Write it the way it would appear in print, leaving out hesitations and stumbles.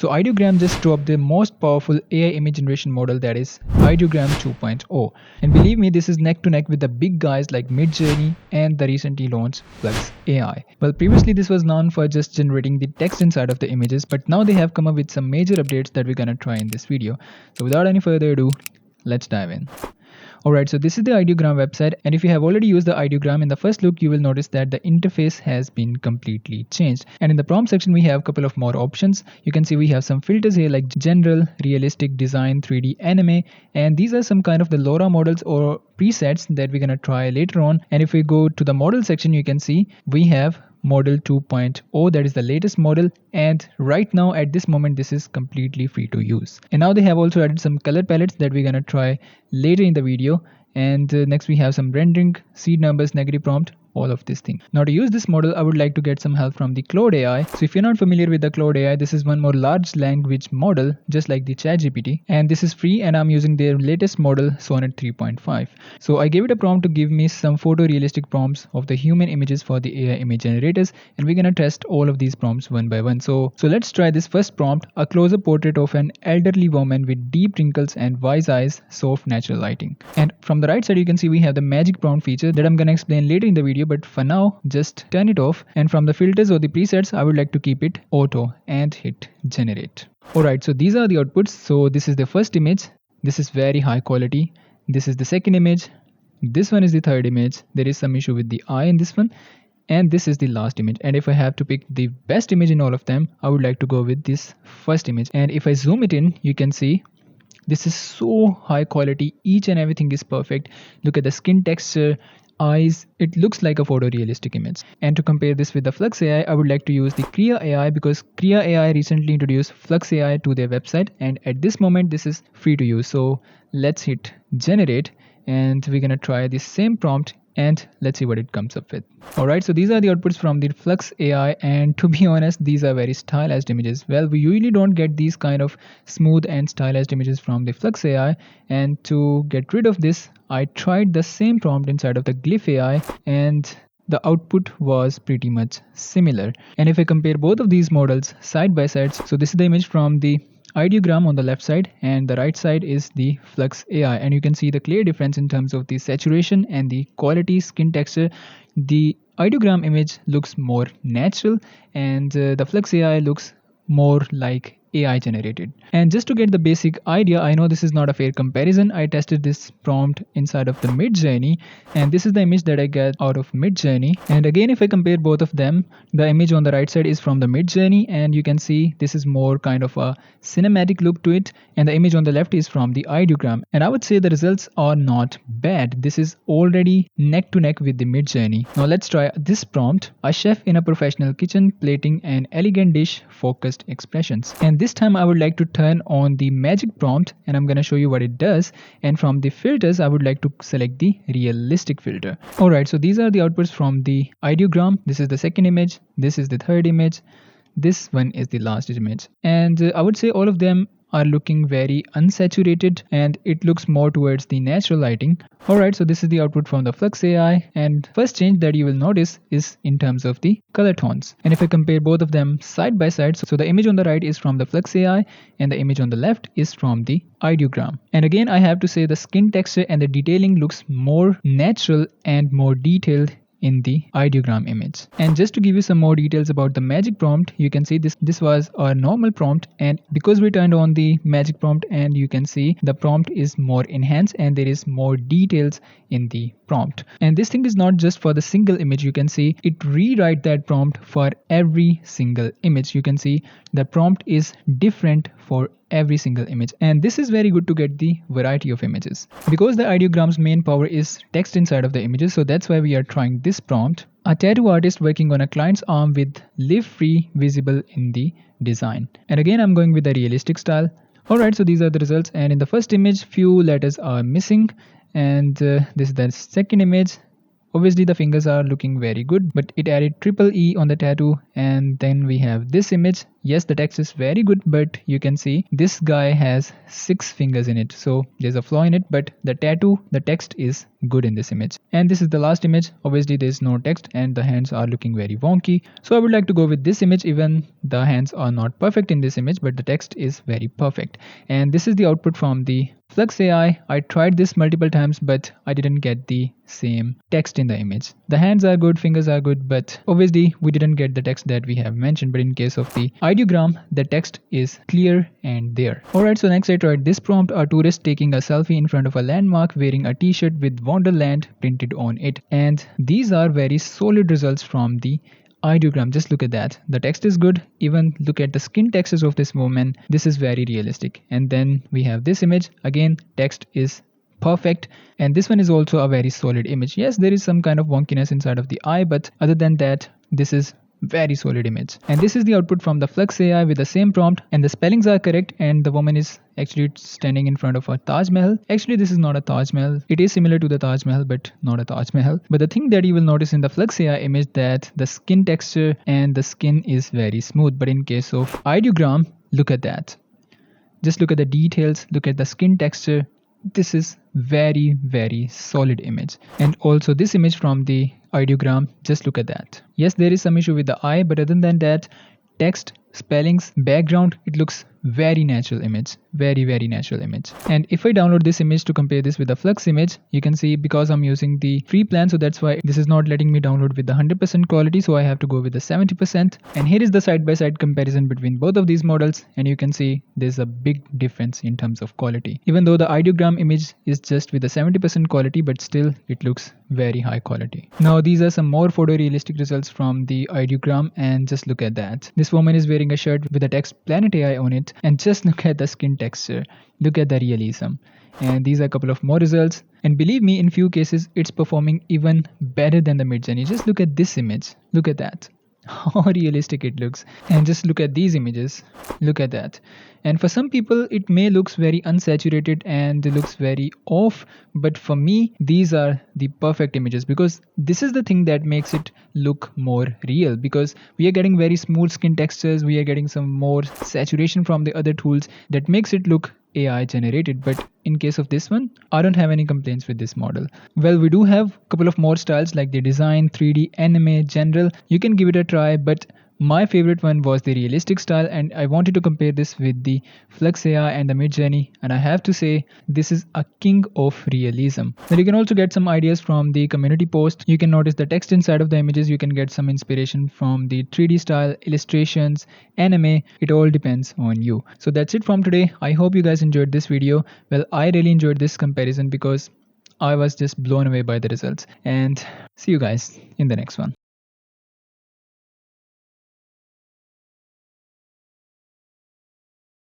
So Ideogram just dropped the most powerful AI image generation model, that is Ideogram 2.0. And believe me, this is neck to neck with the big guys like Midjourney and the recently launched Flux AI. Well, previously this was known for just generating the text inside of the images, but now they have come up with some major updates that we're gonna try in this video. So without any further ado, let's dive in. Alright, so this is the Ideogram website, and if you have already used the Ideogram, in the first look you will notice that the interface has been completely changed. And in the prompt section we have a couple of more options. You can see we have some filters here like general, realistic, design, 3D, anime, and these are some kind of the LoRa models or presets that we're gonna try later on. And if we go to the model section, you can see we have model 2.0, that is the latest model, and right now at this moment this is completely free to use. And now they have also added some color palettes that we're gonna try later in the video. And next we have some rendering, seed numbers, negative prompt, all of this thing. Now to use this model I would like to get some help from the Claude AI. So if you're not familiar with the Claude AI, this is one more large language model just like the ChatGPT, and this is free, and I'm using their latest model Sonnet 3.5. So I gave it a prompt to give me some photorealistic prompts of the human images for the AI image generators, and we're gonna test all of these prompts one by one. So let's try this first prompt: a close-up portrait of an elderly woman with deep wrinkles and wise eyes, soft natural lighting. And from the right side you can see we have the magic prompt feature that I'm gonna explain later in the video, but for now just turn it off. And from the filters or the presets I would like to keep it auto and hit generate. Alright, so these are the outputs. So this is the first image, this is very high quality. This is the second image, this one is the third image. There is some issue with the eye in this one, and this is the last image. And if I have to pick the best image in all of them, I would like to go with this first image. And if I zoom it in, you can see this is so high quality, each and everything is perfect. Look at the skin texture, eyes, it looks like a photorealistic image. And to compare this with the Flux AI, I would like to use the Kria AI, because Kria AI recently introduced Flux AI to their website, and at this moment this is free to use. So let's hit generate, and we're gonna try the same prompt and let's see what it comes up with. Alright, so these are the outputs from the Flux AI, and to be honest these are very stylized images. Well, we usually don't get these kind of smooth and stylized images from the Flux AI, and to get rid of this I tried the same prompt inside of the Glyph AI, and the output was pretty much similar. And if I compare both of these models side by side, so this is the image from the Ideogram on the left side, and the right side is the Flux AI, and you can see the clear difference in terms of the saturation and the quality, skin texture. The Ideogram image looks more natural, and the Flux AI looks more like AI generated. And just to get the basic idea, I know this is not a fair comparison, I tested this prompt inside of the Midjourney, and this is the image that I get out of Midjourney. And again, if I compare both of them, the image on the right side is from the Midjourney, and you can see this is more kind of a cinematic look to it, and the image on the left is from the Ideogram. And I would say the results are not bad. This is already neck to neck with the Midjourney. Now let's try this prompt: a chef in a professional kitchen plating an elegant dish, focused expressions. And this time I would like to turn on the magic prompt, and I'm gonna show you what it does. And from the filters I would like to select the realistic filter. Alright, so these are the outputs from the Ideogram. This is the second image, this is the third image, this one is the last image, and I would say all of them are looking very unsaturated, and it looks more towards the natural lighting. Alright, so this is the output from the Flux AI, and first change that you will notice is in terms of the color tones. And if I compare both of them side by side, so the image on the right is from the Flux AI and the image on the left is from the Ideogram. And again I have to say the skin texture and the detailing looks more natural and more detailed in the Ideogram image. And just to give you some more details about the magic prompt, you can see this was our normal prompt, and because we turned on the magic prompt, and you can see the prompt is more enhanced and there is more details in the prompt. And this thing is not just for the single image, you can see it rewrite that prompt for every single image. You can see the prompt is different for every single image, and this is very good to get the variety of images, because the Ideogram's main power is text inside of the images. So that's why we are trying this prompt: a tattoo artist working on a client's arm with live free visible in the design. And again I'm going with the realistic style. Alright, so these are the results, and in the first image few letters are missing, and this is the second image. Obviously the fingers are looking very good, but it added triple E on the tattoo. And then we have this image. Yes, the text is very good, but you can see this guy has 6 fingers in it, so there's a flaw in it, but the tattoo, the text is good in this image. And this is the last image. Obviously there's no text and the hands are looking very wonky, so I would like to go with this image. Even the hands are not perfect in this image, but the text is very perfect. And this is the output from the Flux AI. I tried this multiple times, but I didn't get the same text in the image. The hands are good, fingers are good, but obviously we didn't get the text that we have mentioned. But in case of the ideogram, the text is clear and there. Alright, so next I tried this prompt: a tourist taking a selfie in front of a landmark wearing a t-shirt with Wonderland printed on it. And these are very solid results from the ideogram. Just look at that. The text is good. Even look at the skin textures of this woman. This is very realistic. And then we have this image. Again, text is perfect. And this one is also a very solid image. Yes, there is some kind of wonkiness inside of the eye, but other than that, this is very solid image. And this is the output from the Flux AI with the same prompt, and the spellings are correct, and the woman is actually standing in front of a Taj Mahal. Actually, this is not a Taj Mahal. It is similar to the Taj Mahal, but not a Taj Mahal. But the thing that you will notice in the Flux AI image, that the skin texture and the skin is very smooth. But in case of ideogram, look at that. Just look at the details, look at the skin texture. This is very solid image. And also this image from the ideogram, just look at that. Yes, there is some issue with the eye, but other than that, text, spellings, background, it looks very natural image. Very natural image. And if I download this image to compare this with the Flux image, you can see because I'm using the free plan, so that's why this is not letting me download with the 100% quality, so I have to go with the 70%. And here is the side-by-side comparison between both of these models, and you can see there's a big difference in terms of quality. Even though the ideogram image is just with the 70% quality, but still it looks very high quality. Now these are some more photorealistic results from the ideogram, and just look at that. This woman is wearing a shirt with the text Planet AI on it, and just look at the skin texture, look at the realism. And these are a couple of more results, and believe me, in few cases it's performing even better than the Midjourney. Just look at this image, look at that, how realistic it looks. And just look at these images, look at that. And for some people it may looks very unsaturated and it looks very off, but for me these are the perfect images, because this is the thing that makes it look more real, because we are getting very smooth skin textures, we are getting some more saturation from the other tools that makes it look AI generated. But in case of this one, I don't have any complaints with this model. Well, we do have a couple of more styles like the design, 3D, anime, general. You can give it a try, but my favorite one was the realistic style, and I wanted to compare this with the Flux AI and the Midjourney, and I have to say this is a king of realism. Then you can also get some ideas from the community post. You can notice the text inside of the images. You can get some inspiration from the 3D style, illustrations, anime. It all depends on you. So that's it from today. I hope you guys enjoyed this video. Well, I really enjoyed this comparison because I was just blown away by the results. And see you guys in the next one.